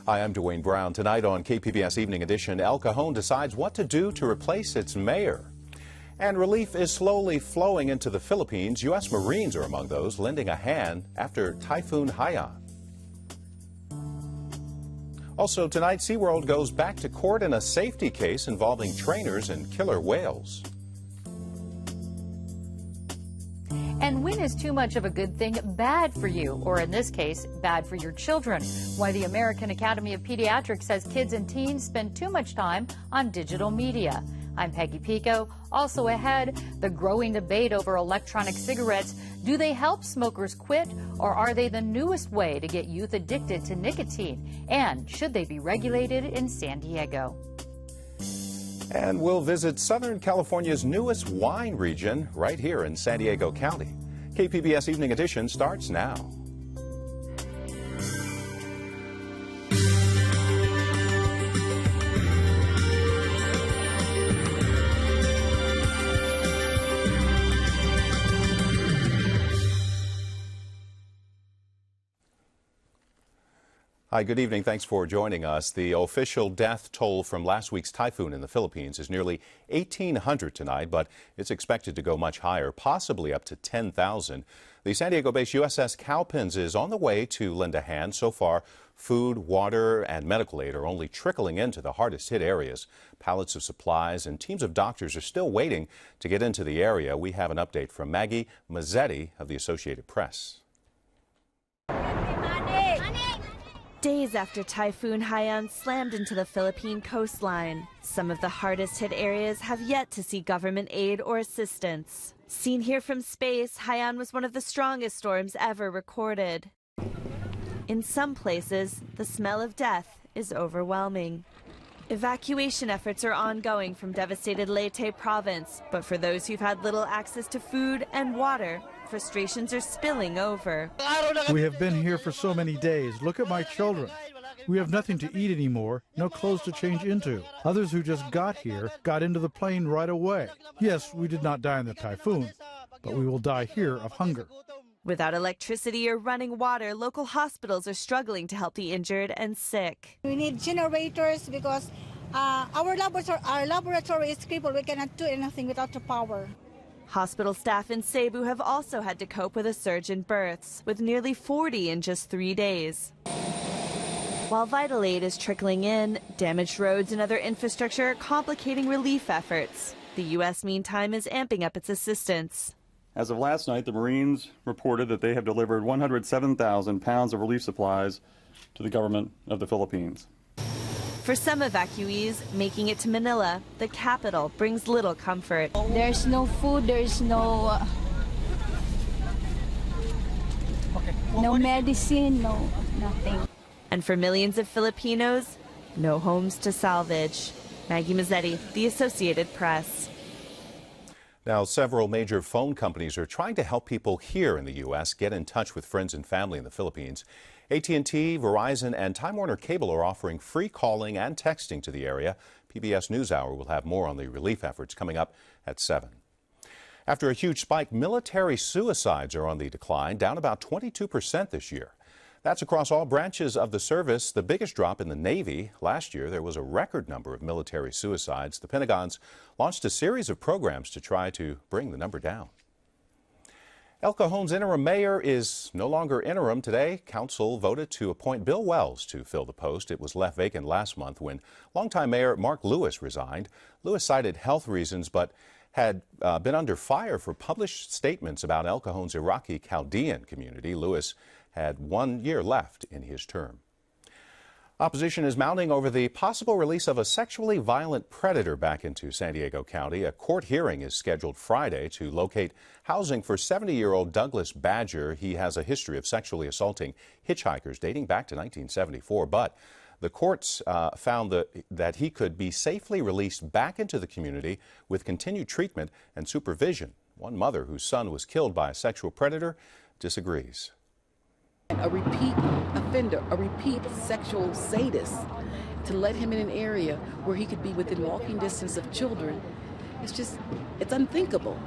Hi, I'm Dwayne Brown. Tonight on KPBS Evening Edition, El Cajon decides what to do to replace its mayor. And relief is slowly flowing into the Philippines. U.S. Marines are among those lending a hand after Typhoon Haiyan. Also tonight, SeaWorld goes back to court in a safety case involving trainers and killer whales. And when is too much of a good thing bad for you, or in this case, bad for your children? Why the American Academy of Pediatrics says kids and teens spend too much time on digital media. I'm Peggy Pico. Also ahead, the growing debate over electronic cigarettes. Do they help smokers quit, or are they the newest way to get youth addicted to nicotine? And should they be regulated in San Diego? And we'll visit Southern California's newest wine region right here in San Diego County. KPBS Evening Edition starts now. Hi, good evening. Thanks for joining us. The official death toll from last week's typhoon in the Philippines is nearly 1,800 tonight, but it's expected to go much higher, possibly up to 10,000. The San Diego-based USS Cowpens is on the way to lend a hand. So far, food, water, and medical aid are only trickling into the hardest hit areas. Pallets of supplies and teams of doctors are still waiting to get into the area. We have an update from Maggie Mazzetti of the Associated Press. Days after Typhoon Haiyan slammed into the Philippine coastline, some of the hardest hit areas have yet to see government aid or assistance. Seen here from space, Haiyan was one of the strongest storms ever recorded. In some places, the smell of death is overwhelming. Evacuation efforts are ongoing from devastated Leyte province, but for those who've had little access to food and water, frustrations are spilling over. We have been here for so many days. Look at my children. We have nothing to eat anymore, no clothes to change into. Others who just got here got into the plane right away. Yes, we did not die in the typhoon, but we will die here of hunger. Without electricity or running water, local hospitals are struggling to help the injured and sick. We need generators because our laboratory is crippled. We cannot do anything without the power. Hospital staff in Cebu have also had to cope with a surge in births, with nearly 40 in just 3 days. While vital aid is trickling in, damaged roads and other infrastructure are complicating relief efforts. The U.S., meantime, is amping up its assistance. As of last night, the Marines reported that they have delivered 107,000 pounds of relief supplies to the government of the Philippines. For some evacuees, making it to Manila, the capital, brings little comfort. There's no food, there's no medicine, no nothing. And for millions of Filipinos, no homes to salvage. Maggie Mazzetti, The Associated Press. Now, several major phone companies are trying to help people here in the U.S. get in touch with friends and family in the Philippines. AT&T, Verizon, and Time Warner Cable are offering free calling and texting to the area. PBS NewsHour will have more on the relief efforts coming up at 7. After a huge spike, military suicides are on the decline, down about 22% this year. That's across all branches of the service, the biggest drop in the Navy. Last year, there was a record number of military suicides. The Pentagon's launched a series of programs to try to bring the number down. El Cajon's interim mayor is no longer interim today. Council voted to appoint Bill Wells to fill the post. It was left vacant last month when longtime mayor Mark Lewis resigned. Lewis cited health reasons, but had been under fire for published statements about El Cajon's Iraqi Chaldean community. Lewis had 1 year left in his term. Opposition is mounting over the possible release of a sexually violent predator back into San Diego County. A court hearing is scheduled Friday to locate housing for 70-year-old Douglas Badger. He has a history of sexually assaulting hitchhikers dating back to 1974, but the courts found that he could be safely released back into the community with continued treatment and supervision. One mother whose son was killed by a sexual predator disagrees. A repeat offender, a repeat sexual sadist, to let him in an area where he could be within walking distance of children, it's unthinkable.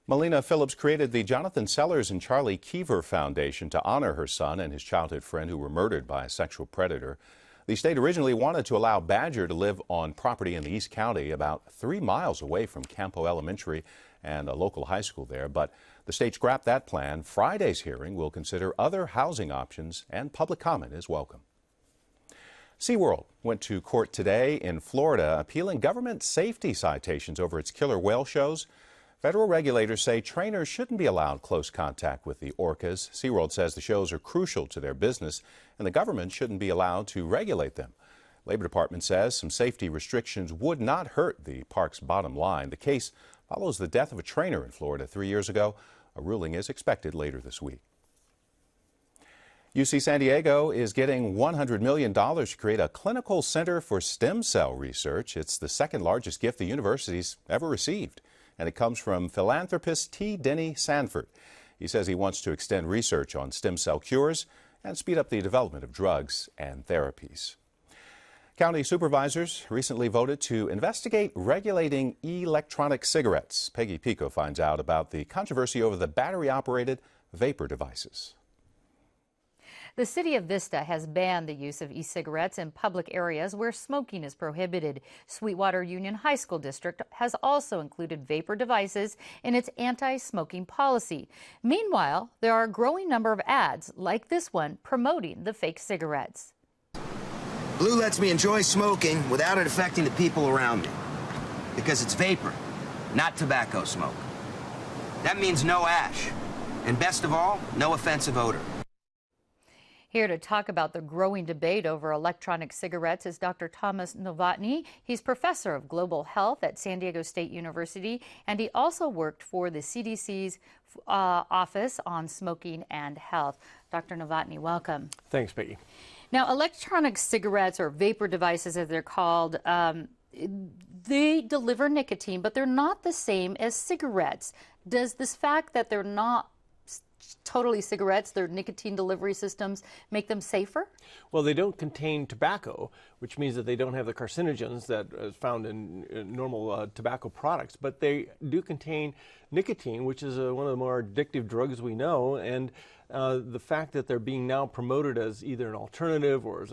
Melina Phillips created the Jonathan Sellers and Charlie Keever Foundation to honor her son and his childhood friend who were murdered by a sexual predator. The state originally wanted to allow Badger to live on property in the East County about 3 miles away from Campo Elementary and a local high school there, but the state scrapped that plan. Friday's hearing will consider other housing options, and public comment is welcome. SeaWorld went to court today in Florida appealing government safety citations over its killer whale shows. Federal regulators say trainers shouldn't be allowed close contact with the orcas. SeaWorld says the shows are crucial to their business and the government shouldn't be allowed to regulate them. Labor Department says some safety restrictions would not hurt the park's bottom line. The case follows the death of a trainer in Florida 3 years ago. A ruling is expected later this week. UC San Diego is getting $100 million to create a clinical center for stem cell research. It's the second largest gift the university's ever received, and it comes from philanthropist T. Denny Sanford. He says he wants to extend research on stem cell cures and speed up the development of drugs and therapies. County supervisors recently voted to investigate regulating electronic cigarettes. Peggy Pico finds out about the controversy over the battery-operated vapor devices. The city of Vista has banned the use of e-cigarettes in public areas where smoking is prohibited. Sweetwater Union High School District has also included vapor devices in its anti-smoking policy. Meanwhile, there are a growing number of ads like this one promoting the fake cigarettes. Blue lets me enjoy smoking without it affecting the people around me, because it's vapor, not tobacco smoke. That means no ash, and best of all, no offensive odor. Here to talk about the growing debate over electronic cigarettes is Dr. Thomas Novotny. He's professor of global health at San Diego State University, and he also worked for the CDC's Office on Smoking and Health. Dr. Novotny, welcome. Thanks, Peggy. Now, electronic cigarettes, or vapor devices as they're called, they deliver nicotine, but they're not the same as cigarettes. Does this fact that they're not totally cigarettes, their nicotine delivery systems, make them safer? Well, they don't contain tobacco, which means that they don't have the carcinogens that is found in normal tobacco products, but they do contain nicotine, which is one of the more addictive drugs we know, and the fact that they're being now promoted as either an alternative or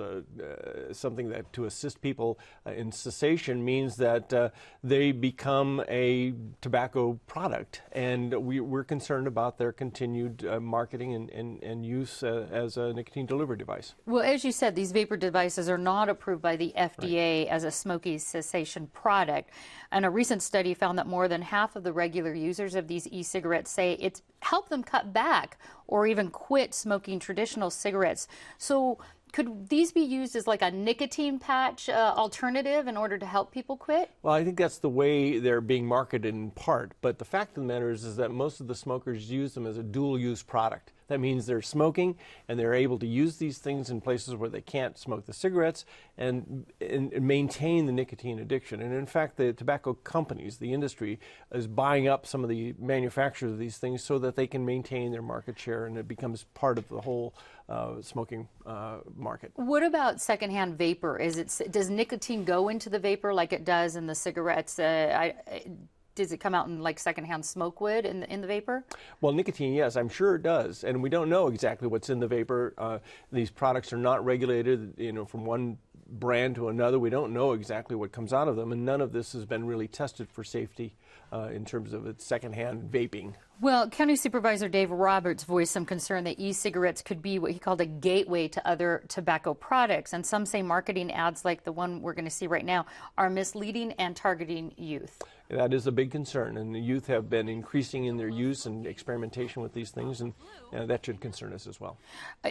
as something that to assist people in cessation means that they become a tobacco product, and we're concerned about their continued marketing and use as a nicotine delivery device. Well, as you said, these vapor devices are not approved by the FDA as a smoking cessation product, and a recent study found that more than half of the regular users of these e-cigarettes say it's helped them cut back or even quit smoking traditional cigarettes. So could these be used as like a nicotine patch alternative in order to help people quit? Well, I think that's the way they're being marketed in part, but the fact of the matter is that most of the smokers use them as a dual-use product. That means they're smoking and they're able to use these things in places where they can't smoke the cigarettes and maintain the nicotine addiction. And in fact, the tobacco companies, the industry, is buying up some of the manufacturers of these things so that they can maintain their market share, and it becomes part of the whole smoking market. What about secondhand vapor? Does nicotine go into the vapor like it does in the cigarettes? Does it come out in like secondhand smoke would in the vapor? Well, nicotine, yes, I'm sure it does, and we don't know exactly what's in the vapor. These products are not regulated, from one brand to another. We don't know exactly what comes out of them, and none of this has been really tested for safety in terms of its secondhand vaping. Well, County Supervisor Dave Roberts voiced some concern that e-cigarettes could be what he called a gateway to other tobacco products, and some say marketing ads like the one we're going to see right now are misleading and targeting youth. That is a big concern, and the youth have been increasing in their use and experimentation with these things, and that should concern us as well.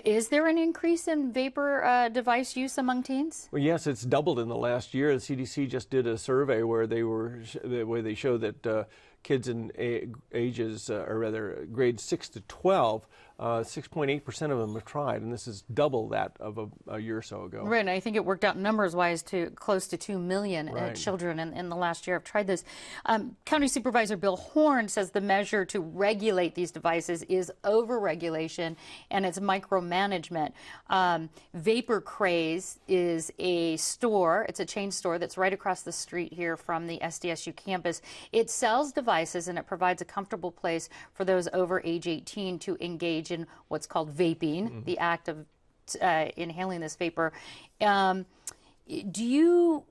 Is there an increase in vapor device use among teens? Well, yes, it's doubled in the last year. The CDC just did a survey where they showed that kids in ages, or rather grades 6 to 12, 6.8% of them have tried, and this is double that of a year or so ago. Right, and I think it worked out numbers-wise to close to 2 million Right. children in the last year have tried this. County Supervisor Bill Horn says the measure to regulate these devices is over-regulation and it's micromanagement. Vapor Craze is a store, it's a chain store that's right across the street here from the SDSU campus. It sells devices and it provides a comfortable place for those over age 18 to engage in what's called vaping, the act of inhaling this vapor. Do you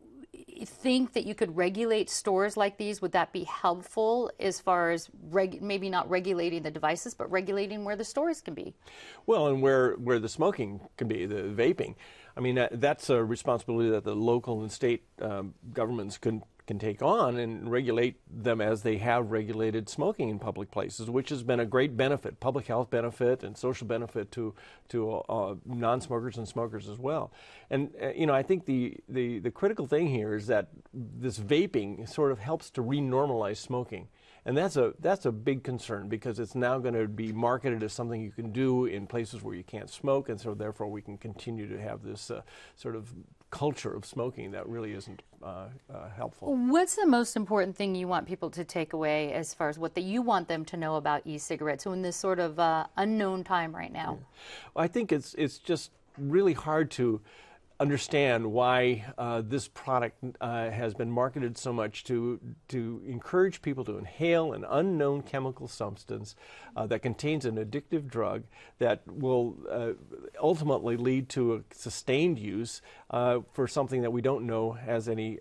think that you could regulate stores like these? Would that be helpful as far as maybe not regulating the devices, but regulating where the stores can be? Well, and where the smoking can be, the vaping. I mean, that's a responsibility that the local and state governments can take on and regulate them as they have regulated smoking in public places, which has been a great benefit, public health benefit and social benefit to non-smokers and smokers as well. And you know, I think the critical thing here is that this vaping sort of helps to renormalize smoking. And that's a big concern because it's now going to be marketed as something you can do in places where you can't smoke, and so therefore we can continue to have this sort of culture of smoking that really isn't helpful. What's the most important thing you want people to take away as far as what you want them to know about e-cigarettes in this sort of unknown time right now? Yeah. Well, I think it's just really hard to understand why this product has been marketed so much to encourage people to inhale an unknown chemical substance that contains an addictive drug that will ultimately lead to a sustained use for something that we don't know has any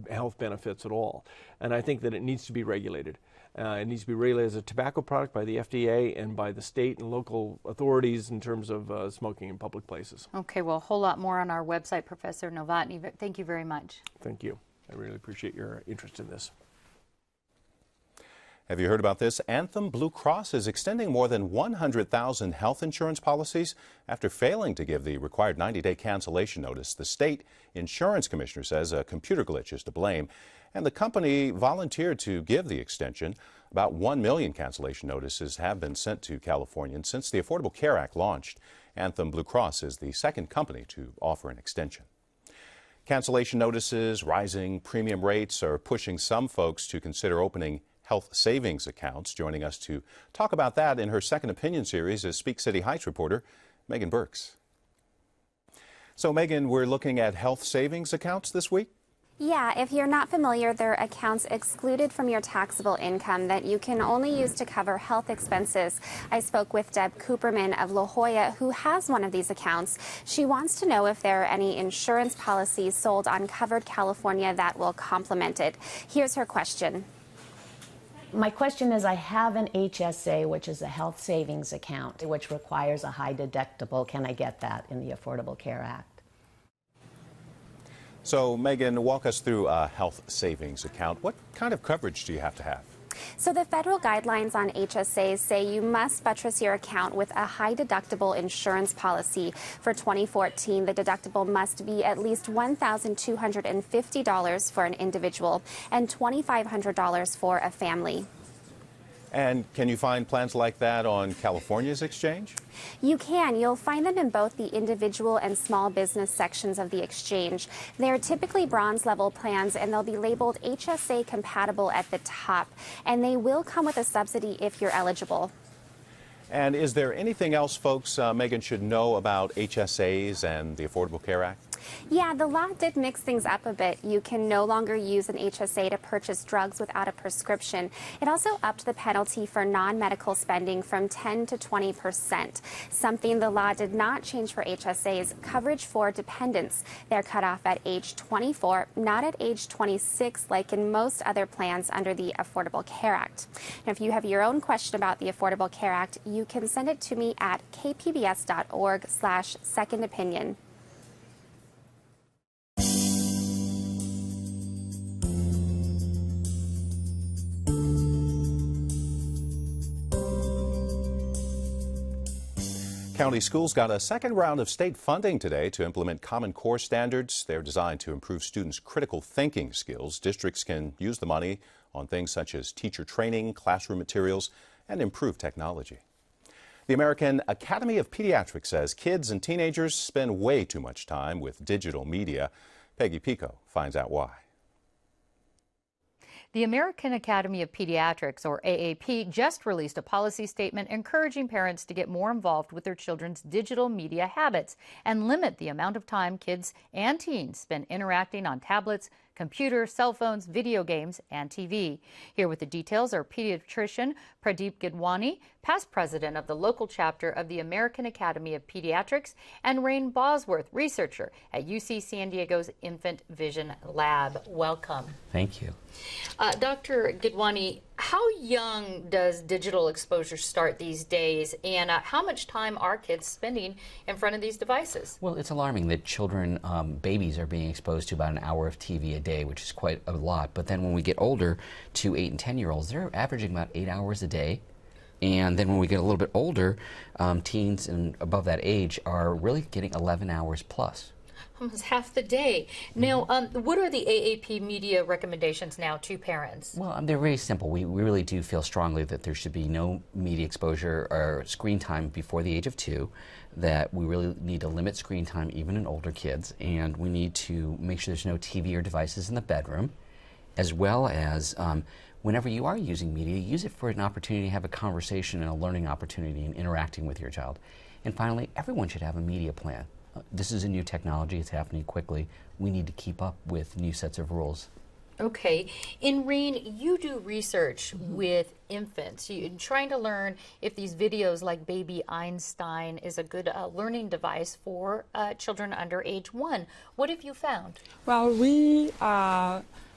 health benefits at all. And I think that it needs to be regulated. It needs to be regulated as a tobacco product by the FDA and by the state and local authorities in terms of smoking in public places. Okay, well, a whole lot more on our website, Professor Novotny. Thank you very much. Thank you. I really appreciate your interest in this. Have you heard about this? Anthem Blue Cross is extending more than 100,000 health insurance policies after failing to give the required 90-day cancellation notice. The state insurance commissioner says a computer glitch is to blame, and the company volunteered to give the extension. About 1 million cancellation notices have been sent to Californians since the Affordable Care Act launched. Anthem Blue Cross is the second company to offer an extension. Cancellation notices, rising premium rates are pushing some folks to consider opening health savings accounts. Joining us to talk about that in her Second Opinion series is Speak City Heights reporter Megan Burks. So Megan, we're looking at health savings accounts this week? Yeah, if you're not familiar, they're accounts excluded from your taxable income that you can only use to cover health expenses. I spoke with Deb Cooperman of La Jolla, who has one of these accounts. She wants to know if there are any insurance policies sold on Covered California that will complement it. Here's her question. My question is, I have an HSA, which is a health savings account, which requires a high deductible. Can I get that in the Affordable Care Act? So, Megan, walk us through a health savings account. What kind of coverage do you have to have? So the federal guidelines on HSAs say you must buttress your account with a high deductible insurance policy. For 2014, the deductible must be at least $1,250 for an individual and $2,500 for a family. And can you find plans like that on California's exchange? You can. You'll find them in both the individual and small business sections of the exchange. They're typically bronze level plans, and they'll be labeled HSA compatible at the top. And they will come with a subsidy if you're eligible. And is there anything else folks, Megan, should know about HSAs and the Affordable Care Act? Yeah, the law did mix things up a bit. You can no longer use an HSA to purchase drugs without a prescription. It also upped the penalty for non-medical spending from 10 to 20%. Something the law did not change for HSAs, coverage for dependents. They're cut off at age 24, not at age 26 like in most other plans under the Affordable Care Act. Now, if you have your own question about the Affordable Care Act, you can send it to me at kpbs.org/secondopinion. County schools got a second round of state funding today to implement Common Core standards. They're designed to improve students' critical thinking skills. Districts can use the money on things such as teacher training, classroom materials, and improved technology. The American Academy of Pediatrics says kids and teenagers spend way too much time with digital media. Peggy Pico finds out why. The American Academy of Pediatrics, or AAP, just released a policy statement encouraging parents to get more involved with their children's digital media habits and limit the amount of time kids and teens spend interacting on tablets, computers, cell phones, video games, and TV. Here with the details are pediatrician Pradeep Gidwani, past president of the local chapter of the American Academy of Pediatrics, and Rain Bosworth, researcher at UC San Diego's Infant Vision Lab. Welcome. Thank you. Dr. Gidwani, how young does digital exposure start these days, and how much time are kids spending in front of these devices? Well, it's alarming that children, babies, are being exposed to about an hour of TV a day, which is quite a lot. But then when we get older, to 8 and 10-year-olds, they're averaging about 8 hours a day. And then when we get a little bit older, teens and above that age are really getting 11 hours plus. Almost half the day. Now, what are the AAP media recommendations now to parents? Well, they're very simple. We really do feel strongly that there should be no media exposure or screen time before the age of 2, that we really need to limit screen time even in older kids, and we need to make sure there's no TV or devices in the bedroom, as well as whenever you are using media, use it for an opportunity to have a conversation and a learning opportunity and interacting with your child. And finally, everyone should have a media plan. This is a new technology. It's happening quickly. We need to keep up with new sets of rules. Okay. In Rain, you do research with infants. You're trying to learn if these videos like Baby Einstein is a good learning device for children under age 1. What have you found? Well,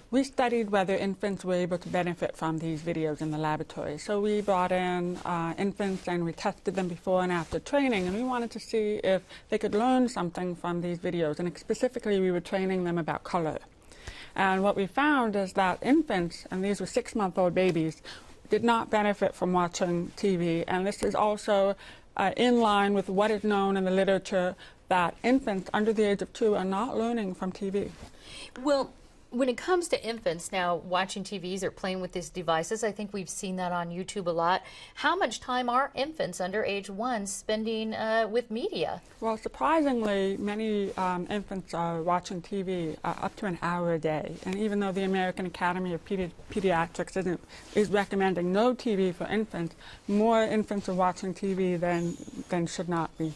we studied whether infants were able to benefit from these videos in the laboratory. So we brought in infants and we tested them before and after training, and we wanted to see if they could learn something from these videos. And specifically, we were training them about color. And what we found is that infants, and these were 6-month-old babies, did not benefit from watching TV. And this is also in line with what is known in the literature, that infants under the age of 2 are not learning from TV. Well, when it comes to infants now watching TVs or playing with these devices, I think we've seen that on YouTube a lot. How much time are infants under age 1 spending with media? Well, surprisingly, many infants are watching TV up to an hour a day. And even though the American Academy of Pediatrics is recommending no TV for infants, more infants are watching TV than should not be.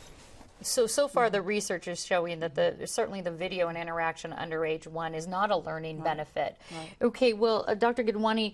So far the research is showing that certainly the video and interaction under age 1 is not a learning benefit. Right. Okay, well, Dr. Gidwani,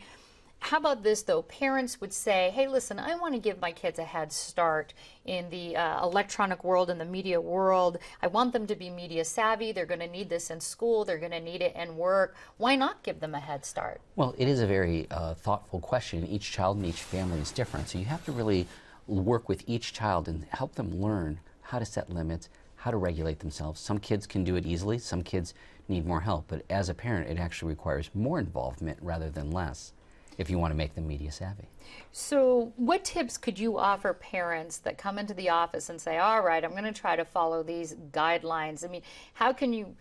how about this though? Parents would say, hey, listen, I want to give my kids a head start in the electronic world and the media world. I want them to be media savvy. They're going to need this in school. They're going to need it in work. Why not give them a head start? Well, it is a very thoughtful question. Each child and each family is different. So you have to really work with each child and help them learn how to set limits, how to regulate themselves. Some kids can do it easily, some kids need more help, but as a parent it actually requires more involvement rather than less if you want to make them media savvy. So what tips could you offer parents that come into the office and say, all right, I'm going to try to follow these guidelines? I mean, how can you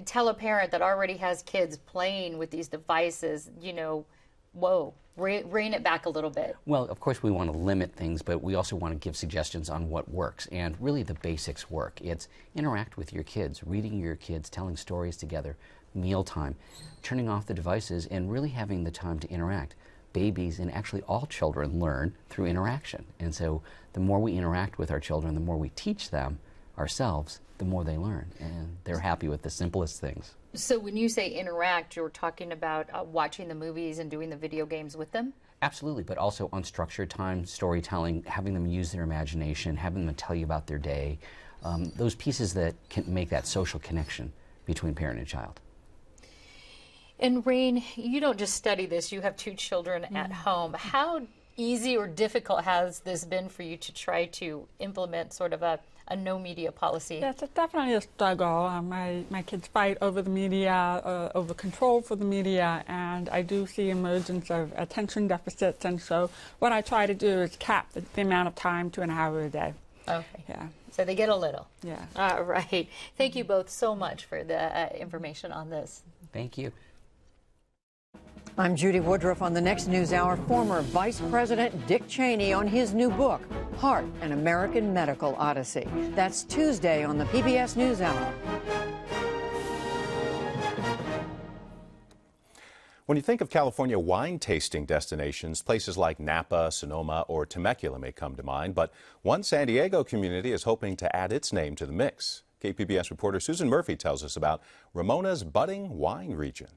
tell a parent that already has kids playing with these devices, you know, whoa, rein it back a little bit? Well, of course we want to limit things, but we also want to give suggestions on what works, and really the basics work. It's interact with your kids, reading your kids, telling stories together, mealtime, turning off the devices, and really having the time to interact. Babies and actually all children learn through interaction, and so the more we interact with our children, the more we teach them ourselves, the more they learn, and they're happy with the simplest things. So when you say interact, you're talking about watching the movies and doing the video games with them? Absolutely, but also unstructured time, storytelling, having them use their imagination, having them tell you about their day, those pieces that can make that social connection between parent and child. And Rain, you don't just study this, you have 2 children at home. How easy or difficult has this been for you to try to implement sort of a no media policy? Yes, it's definitely a struggle. My kids fight over the media, over control for the media, and I do see emergence of attention deficits, and so what I try to do is cap the amount of time to an hour a day. Okay. Yeah. So they get a little. Yeah. All right. Thank you both so much for the information on this. Thank you. I'm Judy Woodruff. On the next News Hour, former Vice President Dick Cheney on his new book, Heart, an American Medical Odyssey. That's Tuesday on the PBS News Hour. When you think of California wine tasting destinations, places like Napa, Sonoma, or Temecula may come to mind, but one San Diego community is hoping to add its name to the mix. KPBS reporter Susan Murphy tells us about Ramona's budding wine region.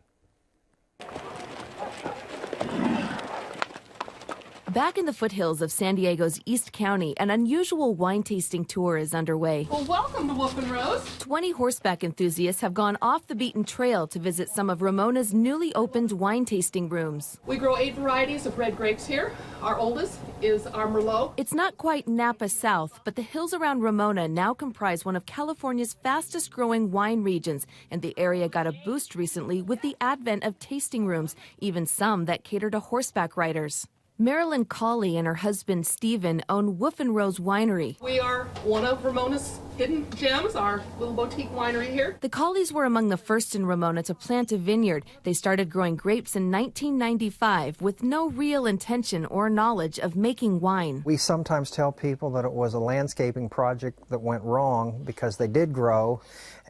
Back in the foothills of San Diego's East County, an unusual wine tasting tour is underway. Well, welcome to Wolf and Rose. 20 horseback enthusiasts have gone off the beaten trail to visit some of Ramona's newly opened wine tasting rooms. We grow 8 varieties of red grapes here. Our oldest is our Merlot. It's not quite Napa South, but the hills around Ramona now comprise one of California's fastest growing wine regions, and the area got a boost recently with the advent of tasting rooms, even some that cater to horseback riders. Marilyn Cawley and her husband Stephen own Wolf and Rose Winery. We are one of Ramona's hidden gems, our little boutique winery here. The Cawleys were among the first in Ramona to plant a vineyard. They started growing grapes in 1995 with no real intention or knowledge of making wine. We sometimes tell people that it was a landscaping project that went wrong because they did grow,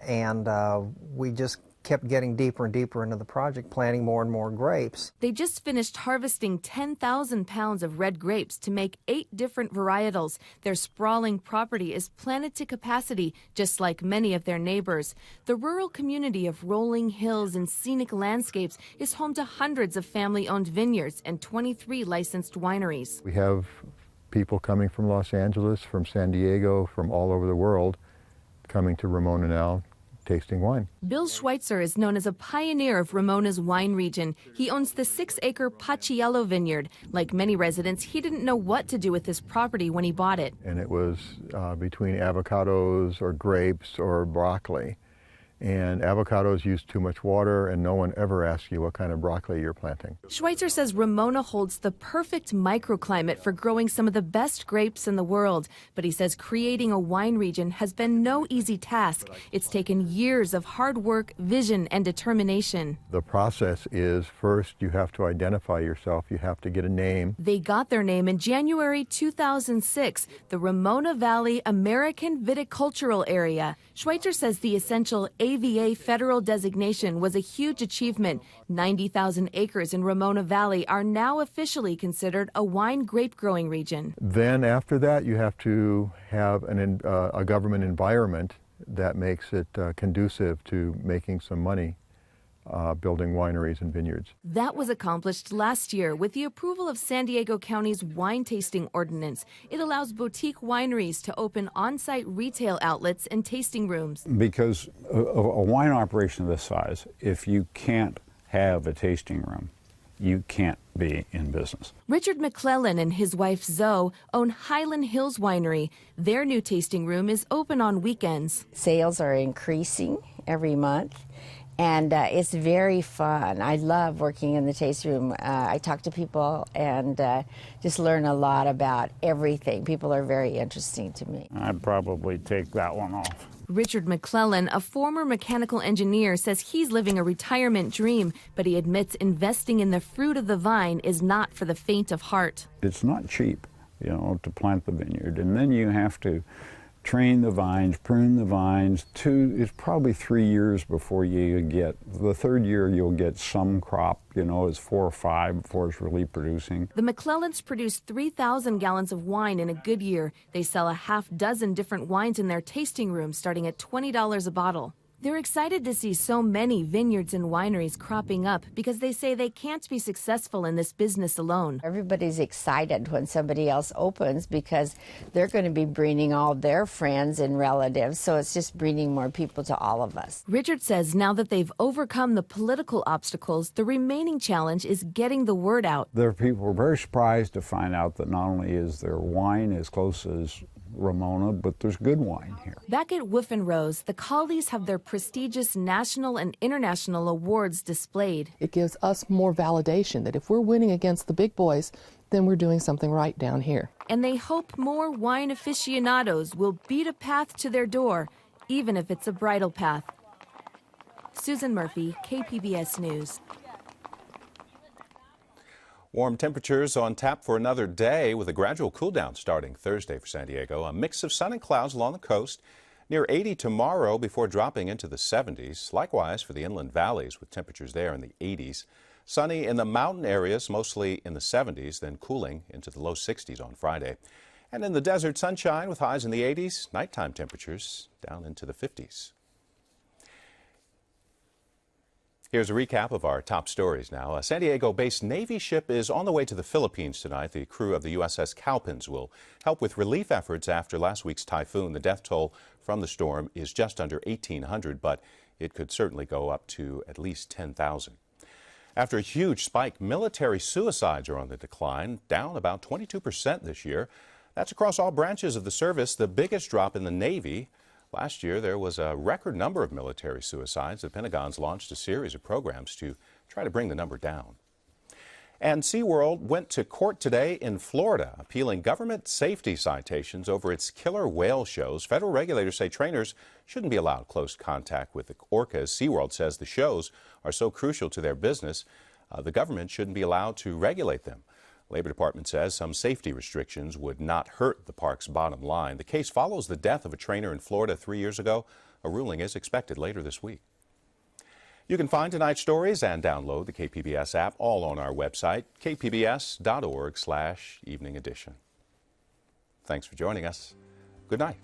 and we just kept getting deeper and deeper into the project, planting more and more grapes. They just finished harvesting 10,000 pounds of red grapes to make 8 different varietals. Their sprawling property is planted to capacity, just like many of their neighbors. The rural community of rolling hills and scenic landscapes is home to hundreds of family-owned vineyards and 23 licensed wineries. We have people coming from Los Angeles, from San Diego, from all over the world, coming to Ramona now, tasting wine. Bill Schweitzer is known as a pioneer of Ramona's wine region. He owns the 6-acre Paciello vineyard. Like many residents, he didn't know what to do with this property when he bought it. And it was between avocados or grapes or broccoli. And avocados use too much water, and no one ever asks you what kind of broccoli you're planting. Schweitzer says Ramona holds the perfect microclimate for growing some of the best grapes in the world. But he says creating a wine region has been no easy task. It's taken years of hard work, vision, and determination. The process is, first you have to identify yourself. You have to get a name. They got their name in January 2006, the Ramona Valley American Viticultural Area. Schweitzer says the essential AVA federal designation was a huge achievement. 90,000 acres in Ramona Valley are now officially considered a wine grape growing region. Then after that, you have to have a government environment that makes it conducive to making some money building wineries and vineyards. That was accomplished last year with the approval of San Diego County's wine tasting ordinance. It allows boutique wineries to open on-site retail outlets and tasting rooms. Because a wine operation of this size, if you can't have a tasting room, you can't be in business. Richard McClellan and his wife Zoe own Highland Hills Winery. Their new tasting room is open on weekends. Sales are increasing every month. And it's very fun. I love working in the taste room. I talk to people and just learn a lot about everything. People are very interesting to me. I'd probably take that one off. Richard McClellan, a former mechanical engineer, says he's living a retirement dream, but he admits investing in the fruit of the vine is not for the faint of heart. It's not cheap, to plant the vineyard. And then you have to train the vines, prune the vines. It's probably 3 years before you get, the third year you'll get some crop, it's 4 or 5 before it's really producing. The McClellans produce 3,000 gallons of wine in a good year. They sell a half dozen different wines in their tasting room, starting at $20 a bottle. They're excited to see so many vineyards and wineries cropping up because they say they can't be successful in this business alone. Everybody's excited when somebody else opens because they're going to be bringing all their friends and relatives, so it's just bringing more people to all of us. Richard says now that they've overcome the political obstacles, the remaining challenge is getting the word out. There are people who are very surprised to find out that not only is their wine as close as Ramona, but there's good wine here. Back at Wolf and Rose, the Cawleys have their prestigious national and international awards displayed. It gives us more validation that if we're winning against the big boys, then we're doing something right down here. And they hope more wine aficionados will beat a path to their door, even if it's a bridle path. Susan Murphy, KPBS News. Warm temperatures on tap for another day with a gradual cool down starting Thursday for San Diego. A mix of sun and clouds along the coast. Near 80 tomorrow before dropping into the 70s. Likewise for the inland valleys with temperatures there in the 80s. Sunny in the mountain areas, mostly in the 70s, then cooling into the low 60s on Friday. And in the desert, sunshine with highs in the 80s. Nighttime temperatures down into the 50s. Here's a recap of our top stories now. A San Diego-based Navy ship is on the way to the Philippines tonight. The crew of the USS Cowpens will help with relief efforts after last week's typhoon. The death toll from the storm is just under 1,800, but it could certainly go up to at least 10,000. After a huge spike, military suicides are on the decline, down about 22% this year. That's across all branches of the service, the biggest drop in the Navy. Last year, there was a record number of military suicides. The Pentagon's launched a series of programs to try to bring the number down. And SeaWorld went to court today in Florida, appealing government safety citations over its killer whale shows. Federal regulators say trainers shouldn't be allowed close contact with the orcas. SeaWorld says the shows are so crucial to their business, the government shouldn't be allowed to regulate them. Labor Department says some safety restrictions would not hurt the park's bottom line. The case follows the death of a trainer in Florida 3 years ago. A ruling is expected later this week. You can find tonight's stories and download the KPBS app all on our website, kpbs.org/evening edition. Thanks for joining us. Good night.